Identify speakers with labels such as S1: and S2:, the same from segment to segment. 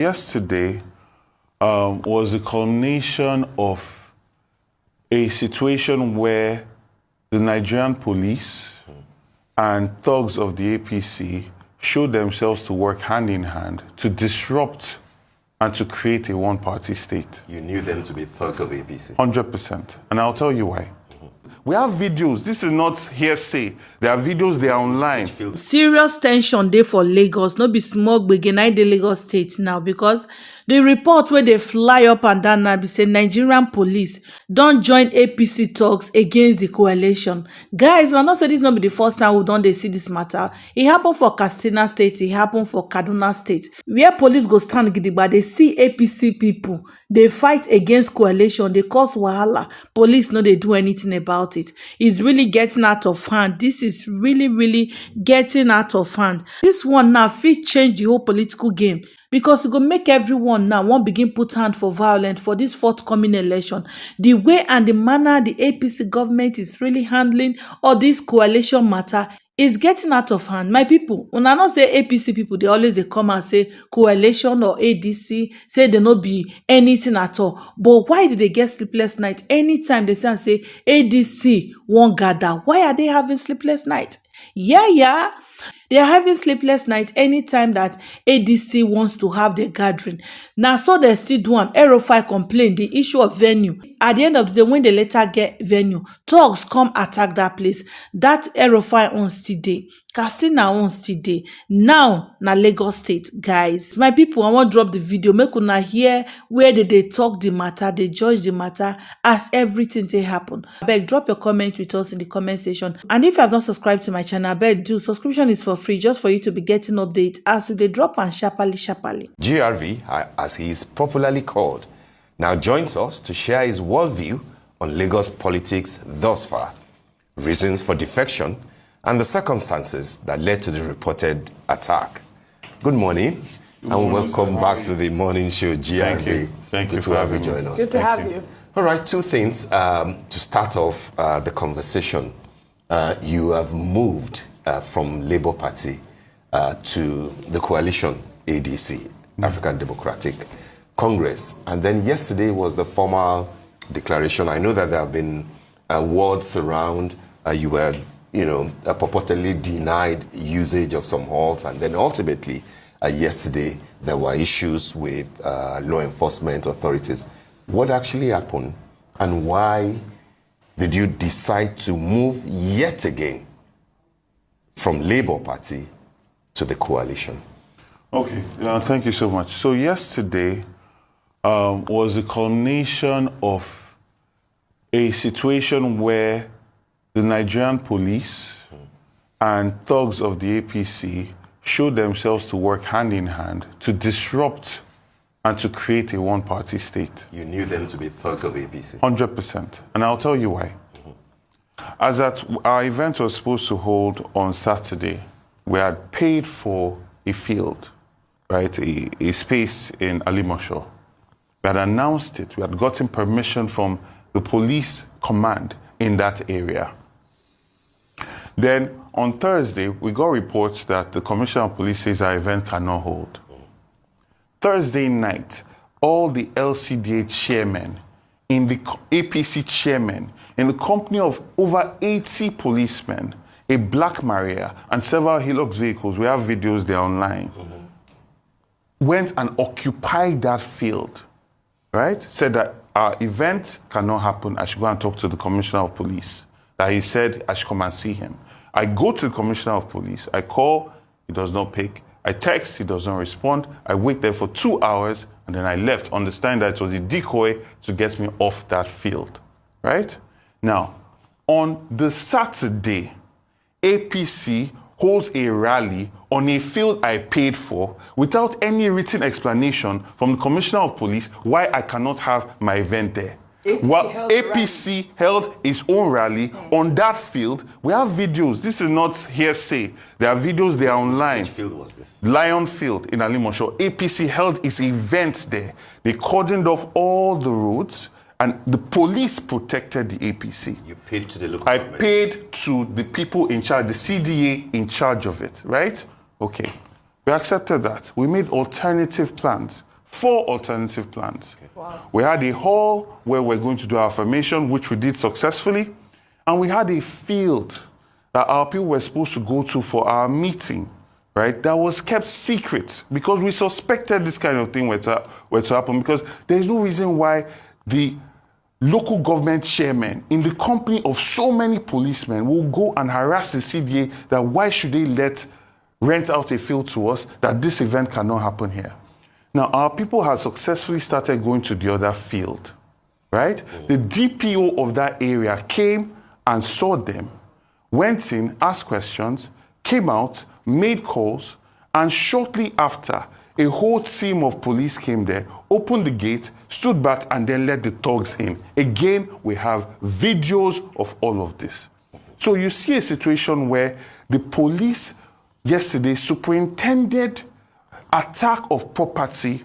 S1: Yesterday was the culmination of a situation where the Nigerian police and thugs of the APC showed themselves to work hand in hand to disrupt and to create a one-party state.
S2: You knew them to be thugs of the APC?
S1: 100%. And I'll tell you why. We have videos. This is not hearsay. There are videos, they are online.
S3: Serious tension dey for Lagos. No be small gbege na dey Lagos state now, because the report where they fly up and down now be say Nigerian police don't join APC talks against the coalition. Guys, I not say this not be the first time we don't they see this matter. It happened for Katsina State, it happened for Kaduna State. Where police go stand gidigba, they see APC people, they fight against coalition, they cause wahala. Police no they do anything about it. It's really getting out of hand. This is really getting out of hand. This one now fit change the whole political game, because it go make everyone now won't begin put hand for violence for this forthcoming election. The way and the manner the APC government is really handling all this coalition matter is getting out of hand. My people, when I not say APC people, they always they come and say coalition or ADC, say they not be anything at all. But why did they get sleepless night? Anytime they say ADC won't gather, why are they having sleepless night? Yeah. They are having sleepless night anytime that ADC wants to have the gathering. Now, so they still do Aerofy complain the issue of venue. At the end of the day, when they later get venue, thugs come attack that place. That Aerofy on still day. Katsina on still day. Now, na Lagos State, guys. My people, I want to drop the video. Make una hear where they talk the matter, they judge the matter as everything they happen. I beg, drop your comment with us in the comment section. And if you have not subscribed to my channel, I beg do. Subscription is for free, just for you to be getting updates as they drop and sharply.
S2: GRV, as he is popularly called, now joins us to share his worldview on Lagos politics thus far, reasons for defection, and the circumstances that led to the reported attack. Good morning, and welcome back to the morning show, GRV.
S1: Thank you.
S2: Good to have you join us.
S4: Good to have you.
S2: All right, two things to start off the conversation. You have moved from Labour Party to the coalition ADC, African Democratic Congress. And then yesterday was the formal declaration. I know that there have been words around you were, purportedly denied usage of some halls. And then ultimately, yesterday, there were issues with law enforcement authorities. What actually happened, and why did you decide to move yet again from Labour Party to the coalition?
S1: Okay, thank you so much. So yesterday was the culmination of a situation where the Nigerian police and thugs of the APC showed themselves to work hand in hand to disrupt and to create a one-party state.
S2: You knew them to be thugs of the APC?
S1: 100%. And I'll tell you why. As that our event was supposed to hold on Saturday, we had paid for a field, right, a space in Alimosho. We had announced it. We had gotten permission from the police command in that area. Then on Thursday, we got reports that the Commissioner of Police says our event cannot hold. Thursday night, all the LCDA chairmen, in the APC chairmen, in the company of over 80 policemen, a Black Maria, and several Hilux vehicles, we have videos there online, went and occupied that field, right? Said that our event cannot happen. I should go and talk to the Commissioner of Police. That he said I should come and see him. I go to the Commissioner of Police. I call, he does not pick. I text, he does not respond. I wait there for 2 hours, and then I left, understanding that it was a decoy to get me off that field, right? Now, on the Saturday, APC holds a rally on a field I paid for without any written explanation from the Commissioner of Police why I cannot have my event there. APC held its own rally on that field. We have videos. This is not hearsay. There are videos, they are online.
S2: Which field was this?
S1: Lion Field in Alimosho. APC held its event there. They cordoned off all the roads, and the police protected the APC.
S2: You paid to the local
S1: government? I paid to the people in charge, the CDA in charge of it, right? Okay. We accepted that. We made alternative plans. 4 alternative plans.
S4: Okay. Wow.
S1: We had a hall where we're going to do our affirmation, which we did successfully. And we had a field that our people were supposed to go to for our meeting, right? That was kept secret because we suspected this kind of thing were to happen, because there's no reason why the local government chairman in the company of so many policemen will go and harass the CDA that why should they rent out a field to us, that this event cannot happen here. Now, our people have successfully started going to the other field, right? The DPO of that area came and saw them, went in, asked questions, came out, made calls, and shortly after, a whole team of police came there, opened the gate, stood back, and then let the thugs in. Again, we have videos of all of this. So you see a situation where the police yesterday superintended attack of property,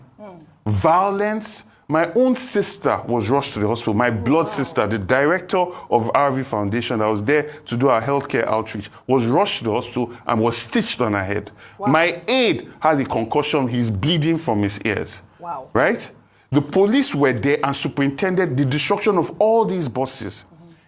S1: violence. My own sister was rushed to the hospital. My blood sister, the director of RV Foundation that was there to do our healthcare outreach, was rushed to the hospital and was stitched on her head. Wow. My aide had a concussion. He's bleeding from his ears.
S4: Wow.
S1: Right? The police were there and superintended the destruction of all these buses.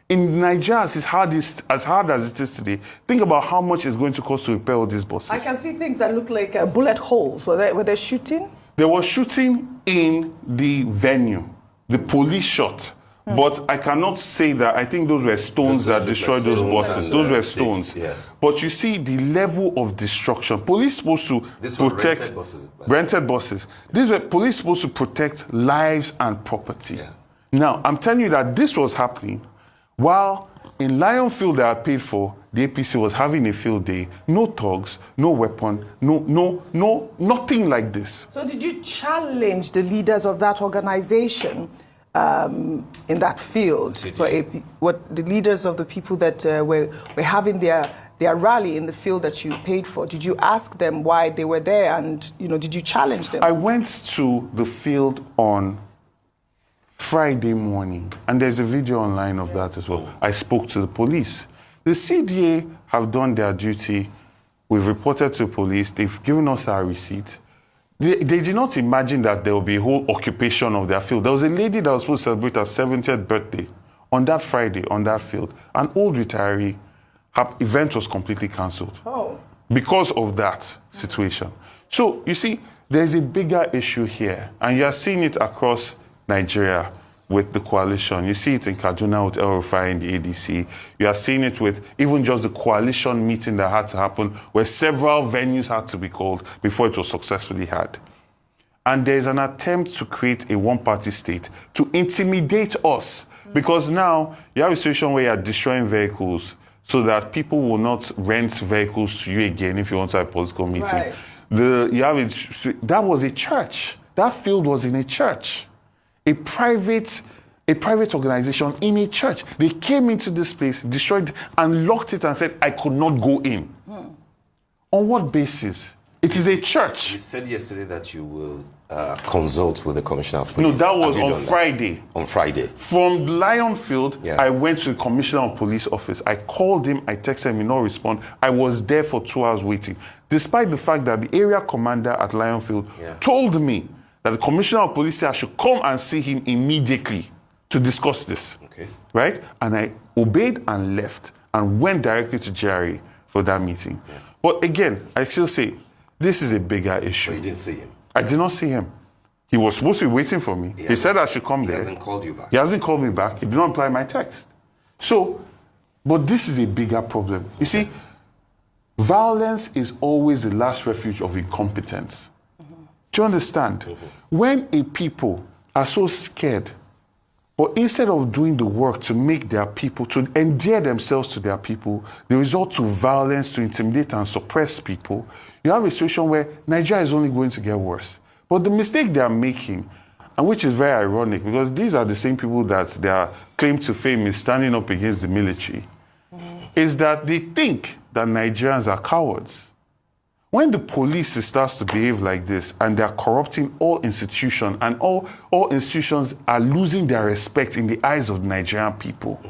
S1: In Nigeria, as hard as it is today, think about how much it's going to cost to repair all these buses.
S4: I can see things that look like bullet holes. Were they shooting?
S1: There was shooting in the venue. The police shot. But I cannot say that. I think those were stones that destroyed those buses. Those were stones.
S2: Yeah.
S1: But you see the level of destruction. Police supposed to protect rented buses. These were police supposed to protect lives and property.
S2: Yeah.
S1: Now, I'm telling you that this was happening while in Lionfield that I paid for, the APC was having a field day. No thugs, no weapon, nothing like this.
S4: So did you challenge the leaders of that organization in that field for AP? What the leaders of the people that were having their rally in the field that you paid for? Did you ask them why they were there, and did you challenge them?
S1: I went to the field on Friday morning, and there's a video online of that as well. I spoke to the police. The CDA have done their duty. We've reported to police. They've given us our receipt. They did not imagine that there will be a whole occupation of their field. There was a lady that was supposed to celebrate her 70th birthday on that Friday on that field. An old retiree. Her event was completely cancelled because of that situation. So, you see, there's a bigger issue here, and you're seeing it across Nigeria with the coalition. You see it in Kaduna with El Rufai and the ADC. You are seeing it with even just the coalition meeting that had to happen, where several venues had to be called before it was successfully had. And there's an attempt to create a one-party state to intimidate us, because now you have a situation where you're destroying vehicles so that people will not rent vehicles to you again if you want to have a political meeting.
S4: Right.
S1: That was a church. That field was in a church. A private organization in a church. They came into this place, destroyed, and locked it and said, I could not go in. On what basis? It is a church.
S2: You said yesterday that you will consult with the Commissioner of Police.
S1: No, that was on Friday.
S2: On Friday.
S1: From Lionfield,
S2: Yeah.
S1: I went to the Commissioner of Police office. I called him, I texted him, he did not respond. I was there for 2 hours waiting. Despite the fact that the area commander at Lionfield told me that the Commissioner of Police said I should come and see him immediately to discuss this.
S2: Okay.
S1: Right? And I obeyed and left and went directly to GRA for that meeting. Yeah. But again, I still say, this is a bigger issue.
S2: But you didn't see him?
S1: I did not see him. He was supposed to be waiting for me. He said I should come there.
S2: He hasn't called you back?
S1: He hasn't called me back. He did not reply my text. So, but this is a bigger problem. You see, violence is always the last refuge of incompetence. Do you understand? When a people are so scared, but instead of doing the work to make their people, to endear themselves to their people, they resort to violence to intimidate and suppress people, you have a situation where Nigeria is only going to get worse. But the mistake they are making, and which is very ironic, because these are the same people that their claim to fame is standing up against the military, is that they think that Nigerians are cowards. When the police starts to behave like this and they're corrupting all institutions and all institutions are losing their respect in the eyes of the Nigerian people,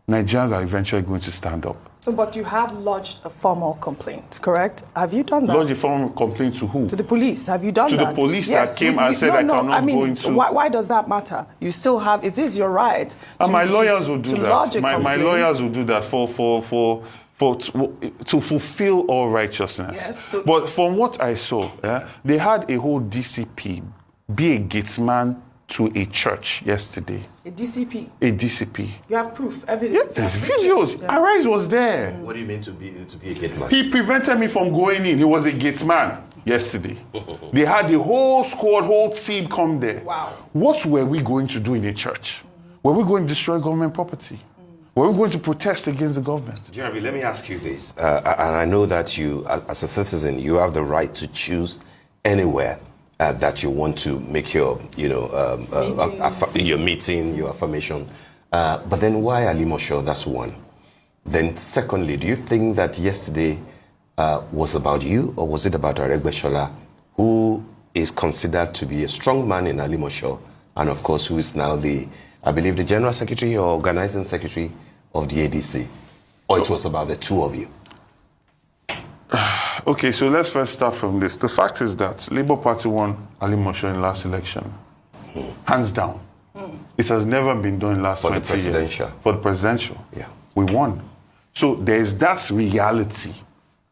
S1: Nigerians are eventually going to stand up.
S4: So, but you have lodged a formal complaint, correct? Have you done that?
S1: Lodge a formal complaint to who?
S4: To the police. Have you done
S1: To
S4: that?
S1: the police that came and said I cannot go into...
S4: Why does that matter? You still have... It is your right.
S1: And my lawyers will do that. My lawyers will do that to fulfill all righteousness.
S4: Yes,
S1: but from what I saw, they had a whole DCP be a gatesman to a church yesterday.
S4: A DCP?
S1: A DCP.
S4: You have proof, evidence?
S1: Yes, there's videos. Yeah. Arise was there.
S2: What do you mean to be a gateman?
S1: He prevented me from going in. He was a gatesman yesterday. They had the whole squad, whole team come there.
S4: Wow.
S1: What were we going to do in a church? Were we going to destroy government property? Were we going to protest against the government?
S2: Jeremy, let me ask you this. And I know that you, as a citizen, you have the right to choose anywhere that you want to make your, your meeting, your affirmation. But then why Alimosho? That's one. Then secondly, do you think that yesterday was about you, or was it about Aregbesola, who is considered to be a strong man in Alimosho, and of course who is now I believe the General Secretary or Organizing Secretary of the ADC? Or it was about the two of you?
S1: Okay, so let's first start from this. The fact is that Labour Party won Alimosho in last election. Hands down. It has never been done in last 20 years. For the presidential. For the presidential.
S2: Yeah.
S1: We won. So there's that reality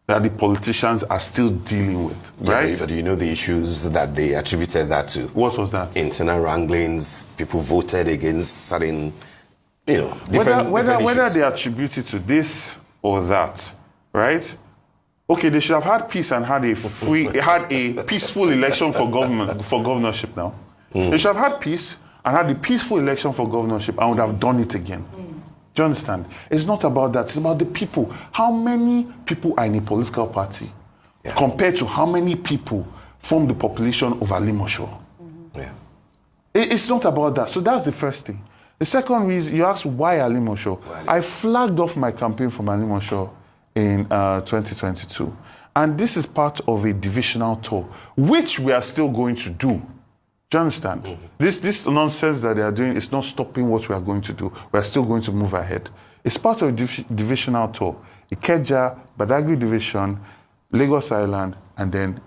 S1: that the politicians are still dealing with, right?
S2: But do you know the issues that they attributed that to?
S1: What was that?
S2: Internal wranglings, people voted against certain, different
S1: whether they attribute it to this or that, right? Okay, they should have had peace and had a peaceful election for governorship now. They should have had peace and had a peaceful election for governorship and would have done it again. Do you understand? It's not about that. It's about the people. How many people are in a political party compared to how many people form the population of Alimosho?
S2: Yeah.
S1: It's not about that. So that's the first thing. The second reason, you asked why Alimosho. I flagged off my campaign from Alimosho in 2022. And this is part of a divisional tour, which we are still going to do. Do you understand? This nonsense that they are doing is not stopping what we are going to do. We are still going to move ahead. It's part of a divisional tour. Ikeja, Badagry Division, Lagos Island, and then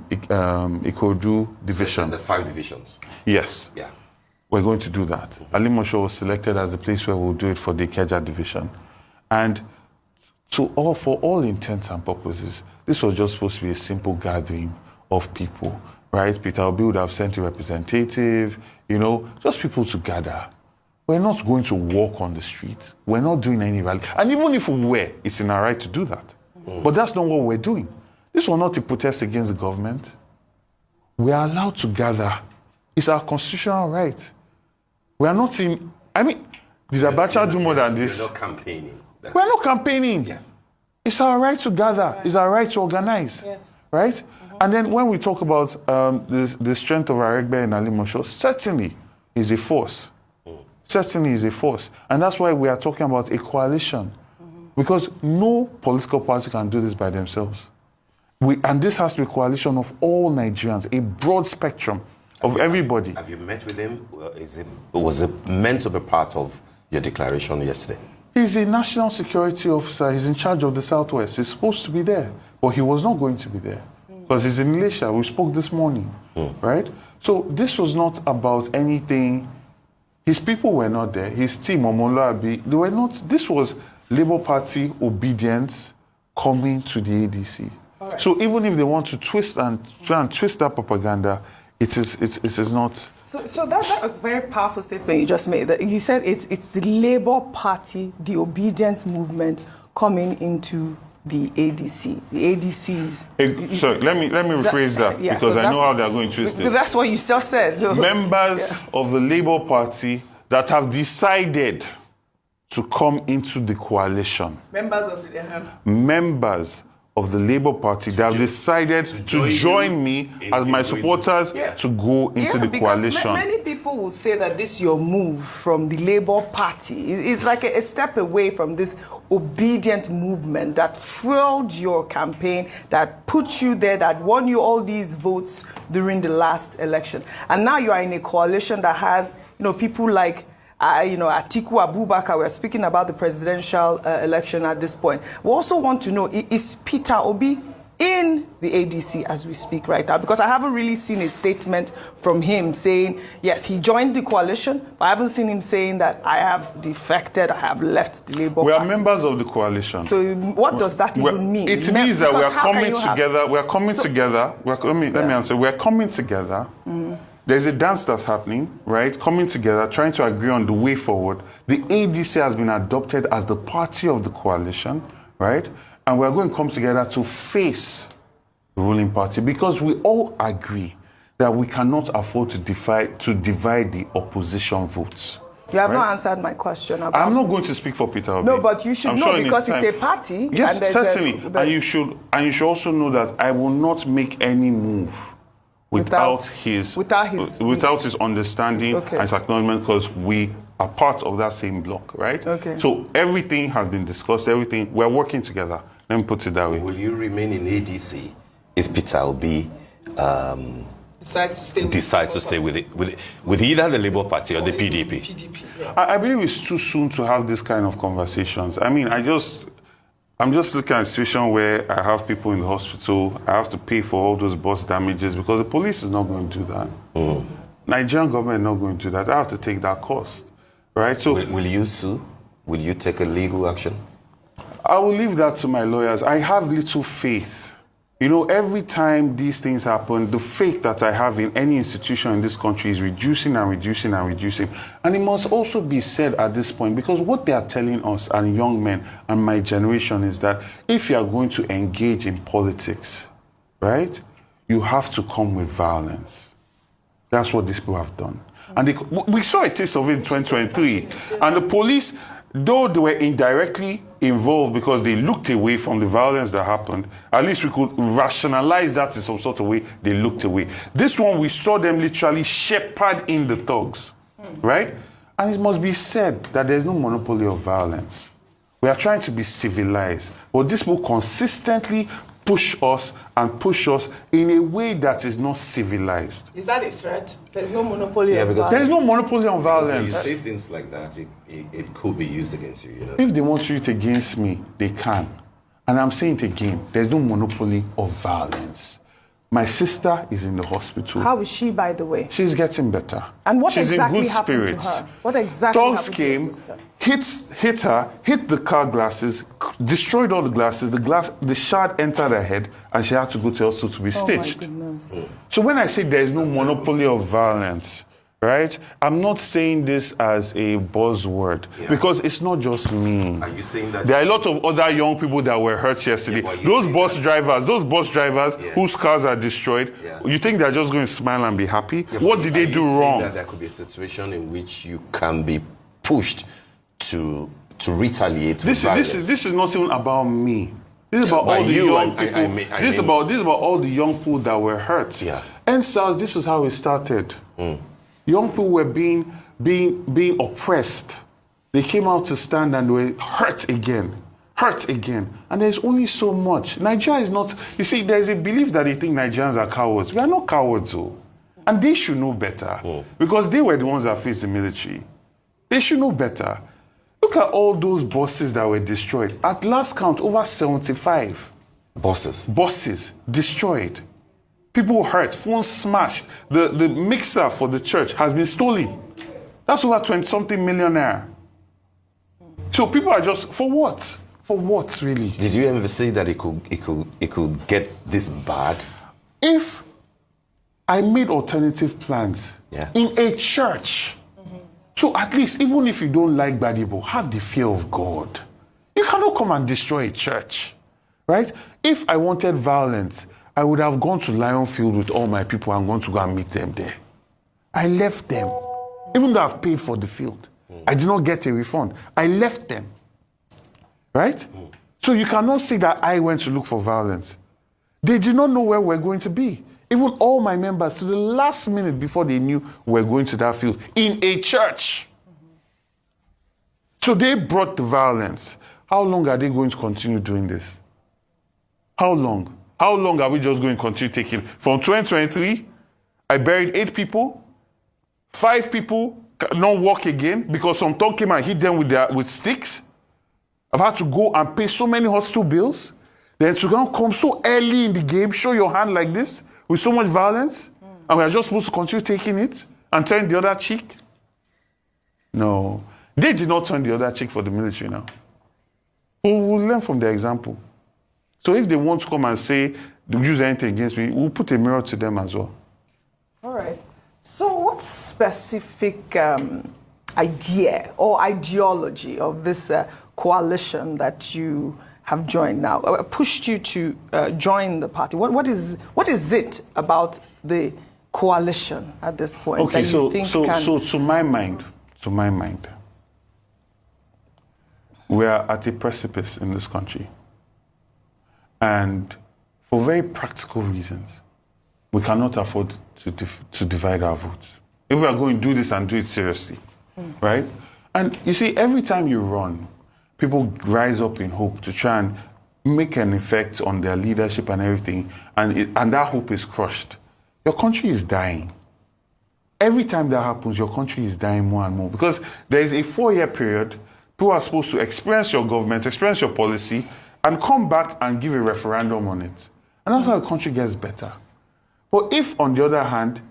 S1: Ikodu Division.
S2: The 5 divisions.
S1: Yes.
S2: Yeah.
S1: We're going to do that. Alimosho was selected as the place where we'll do it for the Ikeja Division. And for all intents and purposes, this was just supposed to be a simple gathering of people. Right? Peter Obi would have sent a representative, just people to gather. We're not going to walk on the street. We're not doing any rally. And even if we were, it's in our right to do that. But that's not what we're doing. This was not a protest against the government. We are allowed to gather. It's our constitutional right. We are not did Abacha do more than this?
S2: We're not campaigning.
S1: We're not campaigning.
S2: Yeah.
S1: It's our right to gather. Right. It's our right to organize.
S4: Yes.
S1: Right? And then when we talk about the strength of Aregbe and Alimosho, certainly is a force. Certainly is a force. And that's why we are talking about a coalition. Because no political party can do this by themselves. And this has to be a coalition of all Nigerians, a broad spectrum of everybody.
S2: Have you met with him? Was it meant to be part of your declaration yesterday?
S1: He's a national security officer. He's in charge of the Southwest. He's supposed to be there. But he was not going to be there. Because he's in Malaysia. We spoke this morning, right? So this was not about anything. His people were not there. His team, Omolabi, they were not. This was Labour Party obedience coming to the ADC. Right. So even if they want to try and twist that propaganda, it is not.
S4: So that was a very powerful statement you just made. That you said it's the Labour Party, the obedience movement coming into the ADC. The ADCs.
S1: Sorry, let me rephrase that because I know how they're going to twist it.
S4: Because that's what you just said.
S1: Members of the Labour Party that have decided to come into the coalition.
S4: Members
S1: of the Labour Party that have decided to join me as my supporters to go into the coalition.
S4: Many people will say that your move from the Labour Party is like a step away from this obedient movement that fueled your campaign, that put you there, that won you all these votes during the last election. And now you are in a coalition that has, people like Atiku Abubakar, we're speaking about the presidential election at this point. We also want to know, is Peter Obi in the ADC as we speak right now? Because I haven't really seen a statement from him saying, yes, he joined the coalition, but I haven't seen him saying that I have defected, I have left the Labour
S1: We
S4: Party.
S1: are members of the coalition.
S4: So what does that even mean?
S1: It means that we are coming together. We are coming
S4: So-
S1: together. Let me answer. We are coming together. There's a dance that's happening, right? Coming together, trying to agree on the way forward. The ADC has been adopted as the party of the coalition, right? And we are going to come together to face the ruling party because we all agree that we cannot afford to divide the opposition votes.
S4: You have
S1: right?
S4: not answered my question about...
S1: I'm not going to speak for Peter Obi.
S4: No, but you should
S1: I'm
S4: know
S1: sure in
S4: because
S1: his
S4: it's a
S1: time-
S4: party.
S1: Yes,
S4: and there's
S1: certainly. And you should also know that I will not make any move without his understanding
S4: Okay.
S1: and his acknowledgement, because we are part of that same block, right?
S4: Okay.
S1: So everything has been discussed. Everything, we're working together. Let me put it that way.
S2: Will you remain in ADC if Peter Obi decides to stay with either the Labour Party or the PDP?
S1: I believe it's too soon to have this kind of conversations. I mean, I'm just looking at a situation where I have people in the hospital. I have to pay for all those bus damages because the police is not going to do that. Nigerian government is not going to do that. I have to take that cost, right? So
S2: Will you sue? Will you take a legal action?
S1: I will leave that to my lawyers. I have little faith. You know, every time these things happen, the faith that I have in any institution in this country is reducing and reducing and reducing. And it must also be said at this point, because what they are telling us and young men and my generation is that if you are going to engage in politics, right, you have to come with violence. That's what these people have done. And we saw a taste of it in 2023. And the police, though they were indirectly involved because they looked away from the violence that happened, at least we could rationalize that in some sort of way. They looked away. This one, we saw them literally shepherd in the thugs, right? And it must be said that there's no monopoly of violence. We are trying to be civilized, but these people consistently push us in a way that is not civilized.
S4: Is that a threat? There's no monopoly on
S2: because
S1: There is
S4: violence.
S1: no monopoly on
S2: When you
S1: violence.
S2: say things like that, it could be used against you. You know?
S1: If they want to use it against me, they can. And I'm saying it again, there's no monopoly of violence. My sister is in the hospital.
S4: How is she, by the way?
S1: She's getting better.
S4: And what
S1: She's
S4: exactly
S1: in good
S4: happened
S1: spirits.
S4: to her? What exactly
S1: Dogs
S4: happened to your
S1: came,
S4: sister?
S1: hit her, hit the car glasses, destroyed all the glasses. The shard entered her head, and she had to go to hospital to be stitched.
S4: Oh my goodness.
S1: So when I say there is no monopoly of violence, right, I'm not saying this as a buzzword because it's not just me.
S2: Are you saying that?
S1: There are a lot of other young people that were hurt yesterday.
S2: but you
S1: Those
S2: saying
S1: bus drivers
S2: Yeah.
S1: whose cars are destroyed, you think they're just going to smile and be happy?
S2: Yeah,
S1: What
S2: but
S1: did
S2: are
S1: they
S2: you
S1: do
S2: saying
S1: wrong?
S2: That there could be a situation in which you can be pushed to retaliate. with violence?
S1: This is not even about me. This is about
S2: by
S1: all the
S2: you,
S1: young
S2: I
S1: people.
S2: mean-
S1: This is about all the young people that were hurt.
S2: Yeah.
S1: And SARS, this is how it started. Young people were being oppressed. They came out to stand and were hurt again. And there's only so much. Nigeria is not, you see, there's a belief that they think Nigerians are cowards. We are not cowards, though. And they should know better. Because they were the ones that faced the military. They should know better. Look at all those buses that were destroyed. At last count, over 75 buses destroyed. People hurt, phones smashed. The mixer for the church has been stolen. That's over 20-something million naira. So people are just, for what? For what, really?
S2: Did you ever say that it could get this bad?
S1: If I made alternative plans
S2: Yeah.
S1: in a church, so at least, even if you don't like Gbadibo, have the fear of God. You cannot come and destroy a church, right? If I wanted violence, I would have gone to Lionfield with all my people and gone to go and meet them there. I left them, even though I've paid for the field. I did not get a refund. I left them, right? So you cannot say that I went to look for violence. They did not know where we're going to be. Even all my members, to the last minute before they knew we're going to that field, in a church. So they brought the violence. How long are they going to continue doing this? How long? How long are we just going to continue taking? From 2023, I buried 8 people, 5 people not work again because some talk came and hit them with sticks. I've had to go and pay so many hospital bills. Then to come so early in the game, show your hand like this with so much violence, and we are just supposed to continue taking it and turn the other cheek. No, they did not turn the other cheek for the military now. We'll learn from their example. So if they want to come and say, they'll use anything against me, we'll put a mirror to them as well.
S4: All right. So what specific idea or ideology of this coalition that you have joined now pushed you to join the party? What is it about the coalition at this point
S1: Okay,
S4: that you think can...
S1: so to my mind, we are at a precipice in this country. And for very practical reasons, we cannot afford to divide our votes. If we are going to do this and do it seriously, right? And you see, every time you run, people rise up in hope to try and make an effect on their leadership and everything, and that hope is crushed. Your country is dying. Every time that happens, your country is dying more and more because there is a 4-year period. People are supposed to experience your government, experience your policy, and come back and give a referendum on it. And that's how the country gets better. But if, on the other hand,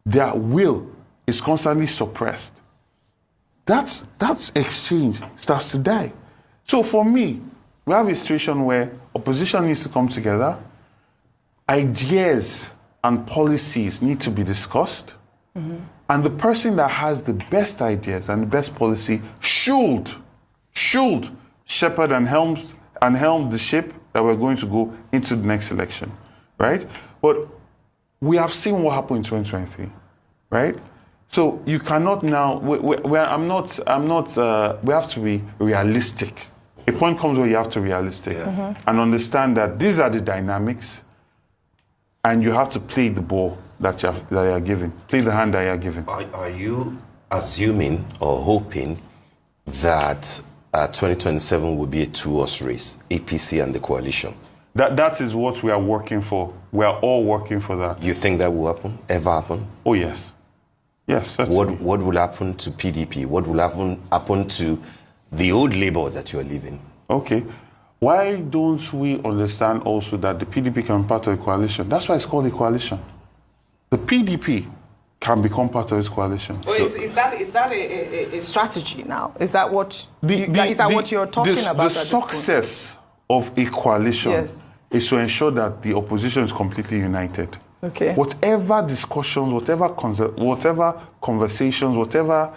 S1: their will is constantly suppressed, that exchange starts to die. So for me, we have a situation where opposition needs to come together, ideas and policies need to be discussed, and the person that has the best ideas and the best policy should shepherd and helm the ship that we're going to go into the next election, right? But we have seen what happened in 2023, right? So you cannot now. We have to be realistic. A point comes where you have to be realistic and understand that these are the dynamics, and you have to play the ball that you are given. Play the hand that you are given.
S2: Are you assuming or hoping that 2027 will be a two-horse race, APC and the coalition?
S1: That is what we are working for. We are all working for that.
S2: You think that will happen? Ever happen?
S1: Oh, yes. Yes, that's
S2: What will happen to PDP? What will happen to the old Labour that you are leaving?
S1: Okay. Why don't we understand also that the PDP can be part of a coalition? That's why it's called a coalition. The PDP can become part of this coalition.
S4: So is that a strategy now? Is that what what you're talking about?
S1: The success of a coalition is to ensure that the opposition is completely united.
S4: Okay.
S1: Whatever discussions, whatever conversations, whatever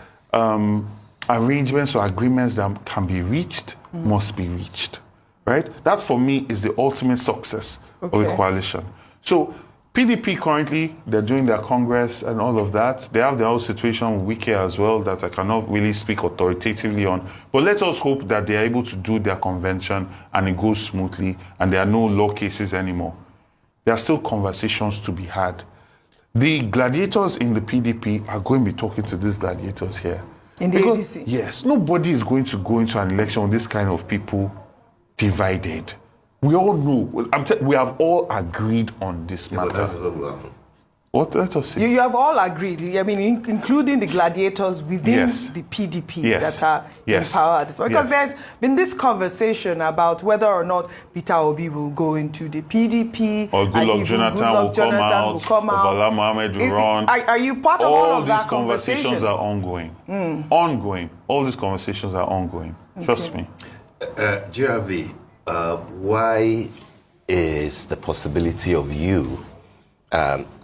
S1: arrangements or agreements that can be reached must be reached, right? That for me is the ultimate success of a coalition. So PDP currently, they're doing their Congress and all of that. They have their own situation with Wike as well that I cannot really speak authoritatively on. But let us hope that they are able to do their convention and it goes smoothly and there are no law cases anymore. There are still conversations to be had. The gladiators in the PDP are going to be talking to these gladiators here.
S4: In the ADC?
S1: Yes. Nobody is going to go into an election with this kind of people divided. We all know. We have all agreed on this matter.
S2: But that's what will happen.
S1: What? Let us see.
S4: You have all agreed. I mean, including the gladiators within the PDP that are in power at this point. Because there's been this conversation about whether or not Peter Obi will go into the PDP.
S1: Or Goodluck Jonathan will come out. Or Bala Mohammed will run.
S4: Are you part of all of that
S1: conversation? All these conversations are ongoing. Ongoing. All these conversations are ongoing. Trust me.
S2: GRV, why is the possibility of you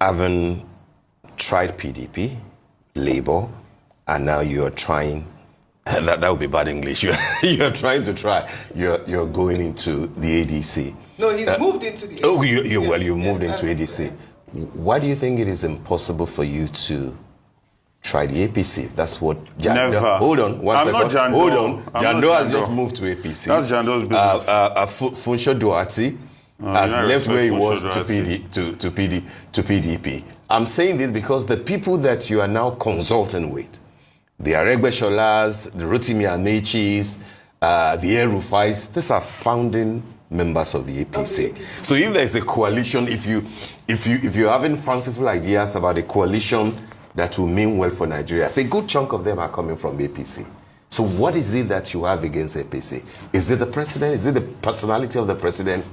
S2: having tried PDP, Labour, and now you're trying, that would be bad English, you're trying to try, you're going into the ADC.
S4: No, he's moved into the ADC.
S2: Oh, you've moved into ADC. Why do you think it is impossible for you to try the APC? That's what
S1: Never.
S2: Hold on, one second.
S1: Not Jando.
S2: Hold on. Jando has just moved to APC.
S1: That's Jando's business.
S2: Funsho Duarte has left where he was to PDP. I'm saying this because the people that you are now consulting with, the Aregbe Sholas, the Rotimi Amechis, the El-Rufais, these are founding members of the APC. So if there's a coalition, if you're having fanciful ideas about a coalition that will mean well for Nigeria. A good chunk of them are coming from APC. So what is it that you have against APC? Is it the president? Is it the personality of the president?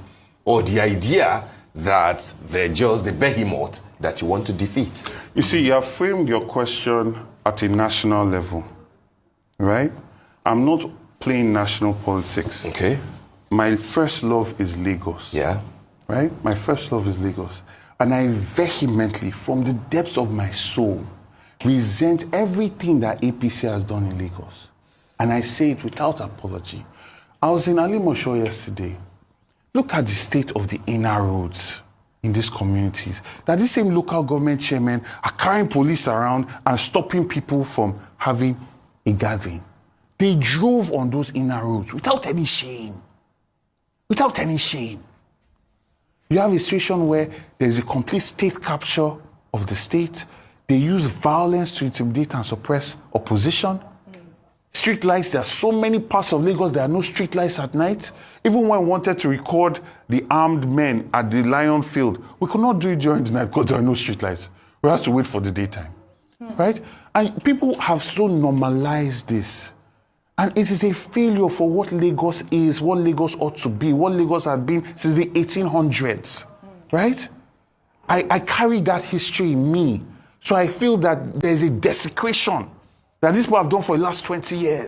S2: Or the idea that they're just the behemoth that you want to defeat?
S1: You see, you have framed your question at a national level, right? I'm not playing national politics.
S2: Okay.
S1: My first love is Lagos.
S2: Yeah.
S1: Right? My first love is Lagos. And I vehemently, from the depths of my soul, resent everything that APC has done in Lagos. And I say it without apology. I was in Alimosho yesterday. Look at the state of the inner roads in these communities. That these same local government chairmen are carrying police around and stopping people from having a gathering. They drove on those inner roads without any shame. Without any shame. You have a situation where there's a complete state capture of the state. They use violence to intimidate and suppress opposition. Street lights, there are so many parts of Lagos, there are no street lights at night. Even when we wanted to record the armed men at the Lion Field, we could not do it during the night because there are no street lights. We have to wait for the daytime, right? And people have so normalized this. And it is a failure for what Lagos is, what Lagos ought to be, what Lagos had been since the 1800s, right? I carry that history in me. So I feel that there's a desecration that these people have done for the last 20 years.